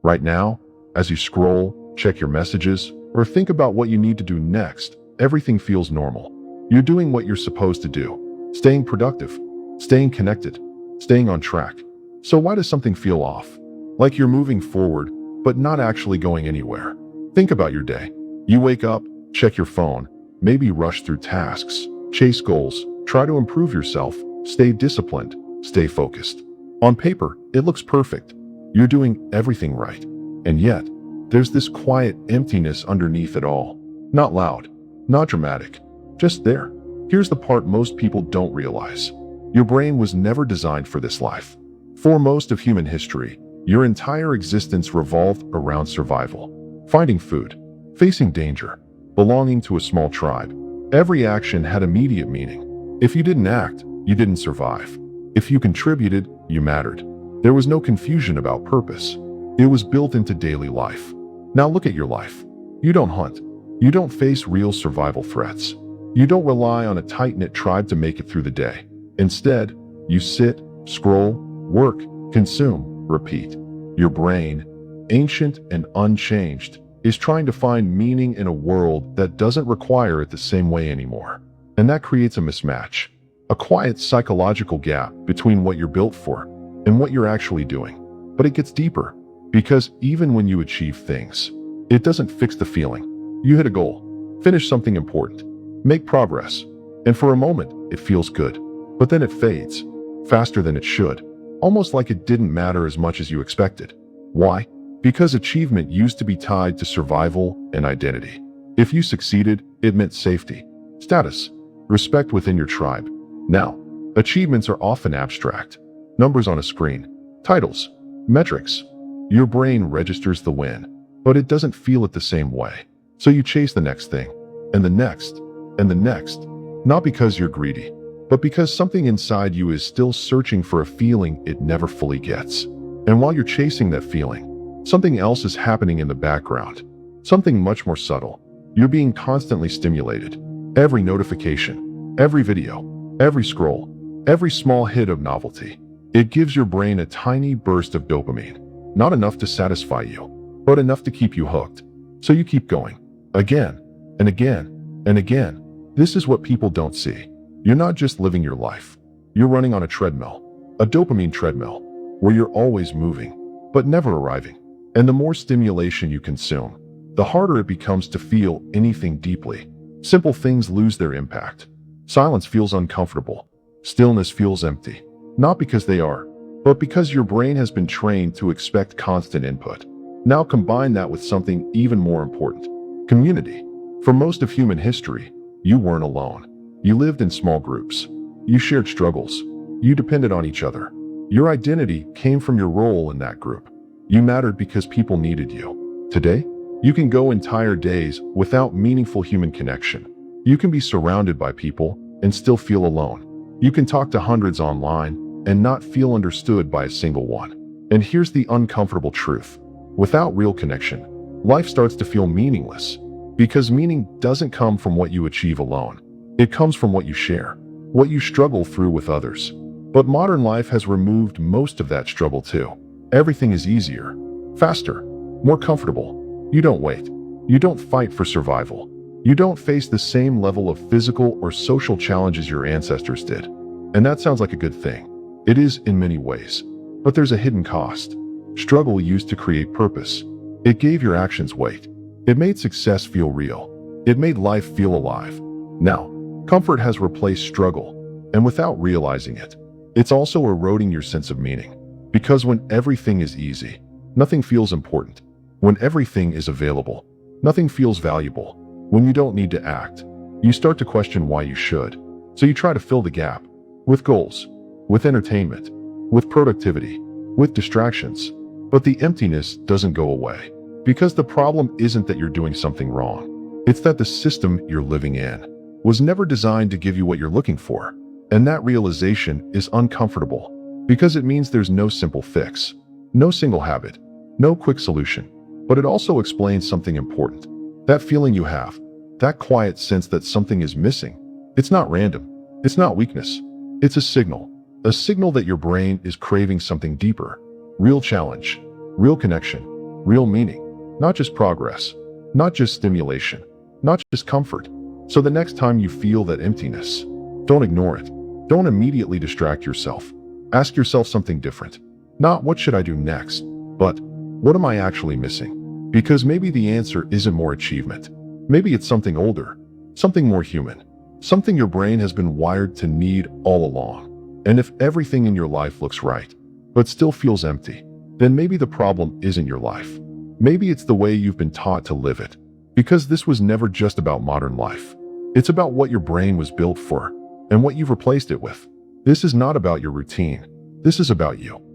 Right now, as you scroll, check your messages, or think about what you need to do next, everything feels normal. You're doing what you're supposed to do, staying productive, staying connected, staying on track. So why does something feel off? Like you're moving forward, but not actually going anywhere. Think about your day. You wake up, check your phone, maybe rush through tasks, chase goals, try to improve yourself, stay disciplined, stay focused. On paper, it looks perfect. You're doing everything right. And yet, there's this quiet emptiness underneath it all. Not loud, not dramatic, just there. Here's the part most people don't realize. Your brain was never designed for this life. For most of human history, your entire existence revolved around survival. Finding food, facing danger, belonging to a small tribe. Every action had immediate meaning. If you didn't act, you didn't survive. If you contributed, you mattered. There was no confusion about purpose. It was built into daily life. Now look at your life. You don't hunt. You don't face real survival threats. You don't rely on a tight-knit tribe to make it through the day. Instead, you sit, scroll, work, consume, repeat. Your brain, ancient and unchanged, is trying to find meaning in a world that doesn't require it the same way anymore. And that creates a mismatch, a quiet psychological gap between what you're built for and what you're actually doing. But it gets deeper, because even when you achieve things, it doesn't fix the feeling. You hit a goal, finish something important, make progress, and for a moment, it feels good. But then it fades, faster than it should, almost like it didn't matter as much as you expected. Why? Because achievement used to be tied to survival and identity. If you succeeded, it meant safety, status, respect within your tribe. Now, achievements are often abstract. Numbers on a screen, titles, metrics. Your brain registers the win, but it doesn't feel it the same way. So you chase the next thing, and the next, and the next. Not because you're greedy, but because something inside you is still searching for a feeling it never fully gets. And while you're chasing that feeling, something else is happening in the background. Something much more subtle. You're being constantly stimulated. Every notification, every video, every scroll, every small hit of novelty. It gives your brain a tiny burst of dopamine. Not enough to satisfy you, but enough to keep you hooked. So you keep going. Again, and again, and again. This is what people don't see. You're not just living your life. You're running on a treadmill. A dopamine treadmill, where you're always moving, but never arriving. And the more stimulation you consume, the harder it becomes to feel anything deeply. Simple things lose their impact. Silence feels uncomfortable. Stillness feels empty. Not because they are, but because your brain has been trained to expect constant input. Now combine that with something even more important. Community. For most of human history, you weren't alone. You lived in small groups. You shared struggles. You depended on each other. Your identity came from your role in that group. You mattered because people needed you. Today, you can go entire days without meaningful human connection. You can be surrounded by people and still feel alone. You can talk to hundreds online and not feel understood by a single one. And here's the uncomfortable truth. Without real connection, life starts to feel meaningless. Because meaning doesn't come from what you achieve alone. It comes from what you share, what you struggle through with others. But modern life has removed most of that struggle too. Everything is easier, faster, more comfortable. You don't wait. You don't fight for survival. You don't face the same level of physical or social challenges your ancestors did. And that sounds like a good thing. It is in many ways. But there's a hidden cost. Struggle used to create purpose. It gave your actions weight. It made success feel real. It made life feel alive. Now, comfort has replaced struggle, and without realizing it, it's also eroding your sense of meaning. Because when everything is easy, nothing feels important. When everything is available, nothing feels valuable. When you don't need to act, you start to question why you should. So you try to fill the gap with goals, with entertainment, with productivity, with distractions. But the emptiness doesn't go away. Because the problem isn't that you're doing something wrong. It's that the system you're living in was never designed to give you what you're looking for. And that realization is uncomfortable because it means there's no simple fix, no single habit, no quick solution. But it also explains something important. That feeling you have, that quiet sense that something is missing, it's not random. It's not weakness. It's a signal that your brain is craving something deeper, real challenge, real connection, real meaning, not just progress, not just stimulation, not just comfort. So the next time you feel that emptiness, don't ignore it. Don't immediately distract yourself. Ask yourself something different. Not what should I do next, but what am I actually missing? Because maybe the answer isn't more achievement. Maybe it's something older, something more human, something your brain has been wired to need all along. And if everything in your life looks right, but still feels empty, then maybe the problem isn't your life. Maybe it's the way you've been taught to live it. Because this was never just about modern life. It's about what your brain was built for and what you've replaced it with. This is not about your routine. This is about you.